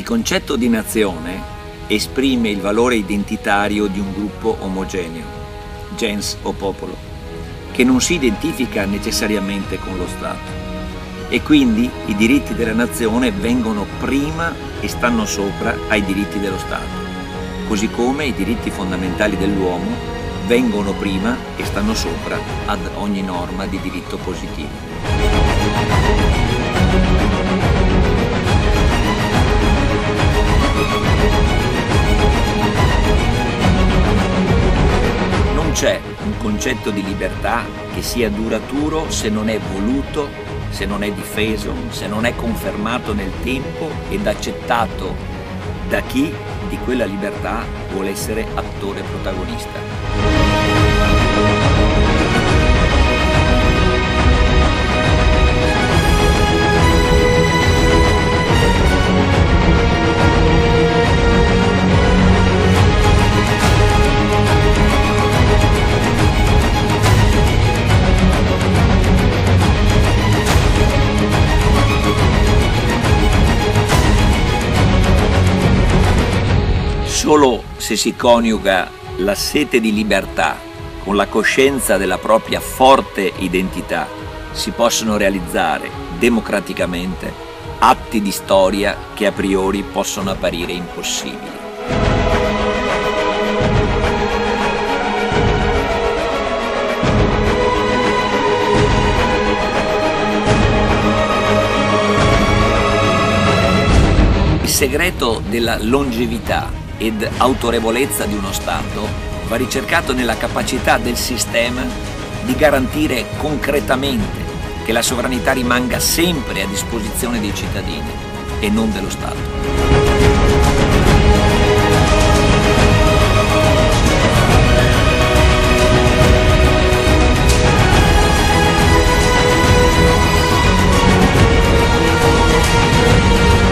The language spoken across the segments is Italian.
concetto di nazione esprime il valore identitario di un gruppo omogeneo, gens o popolo, che non si identifica necessariamente con lo Stato. E quindi i diritti della nazione vengono prima e stanno sopra ai diritti dello Stato, così come i diritti fondamentali dell'uomo vengono prima e stanno sopra ad ogni norma di diritto positivo. Non c'è un concetto di libertà che sia duraturo se non è voluto, se non è difeso, se non è confermato nel tempo ed accettato da chi di quella libertà vuole essere attore protagonista. Solo se si coniuga la sete di libertà con la coscienza della propria forte identità si possono realizzare democraticamente atti di storia che a priori possono apparire impossibili. Il segreto della longevità ed autorevolezza di uno Stato va ricercato nella capacità del sistema di garantire concretamente che la sovranità rimanga sempre a disposizione dei cittadini e non dello Stato.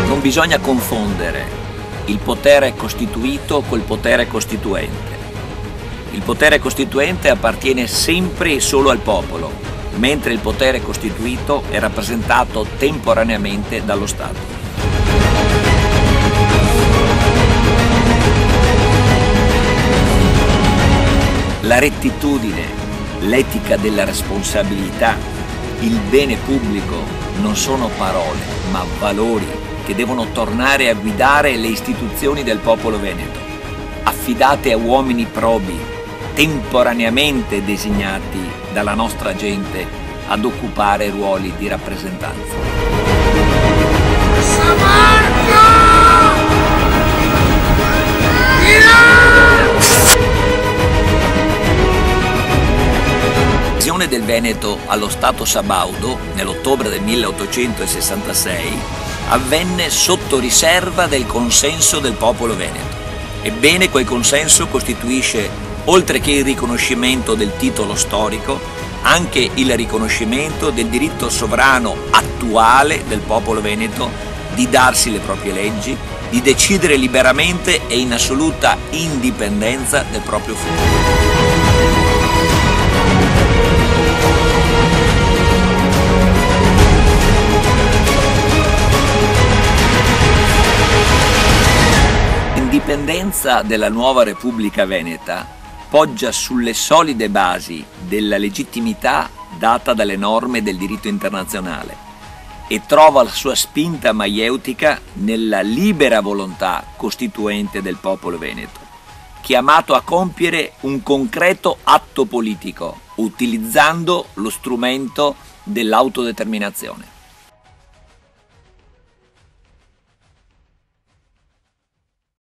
Non bisogna confondere il potere costituito col potere costituente. Il potere costituente appartiene sempre e solo al popolo, mentre il potere costituito è rappresentato temporaneamente dallo Stato. La rettitudine, l'etica della responsabilità, il bene pubblico non sono parole, ma valori che devono tornare a guidare le istituzioni del popolo veneto, affidate a uomini probi, temporaneamente designati dalla nostra gente ad occupare ruoli di rappresentanza. L'adesione del Veneto allo Stato sabaudo nell'ottobre del 1866 avvenne sotto riserva del consenso del popolo veneto. Ebbene, quel consenso costituisce, oltre che il riconoscimento del titolo storico, anche il riconoscimento del diritto sovrano attuale del popolo veneto di darsi le proprie leggi, di decidere liberamente e in assoluta indipendenza del proprio futuro. L'indipendenza della nuova Repubblica Veneta poggia sulle solide basi della legittimità data dalle norme del diritto internazionale e trova la sua spinta maieutica nella libera volontà costituente del popolo veneto, chiamato a compiere un concreto atto politico utilizzando lo strumento dell'autodeterminazione.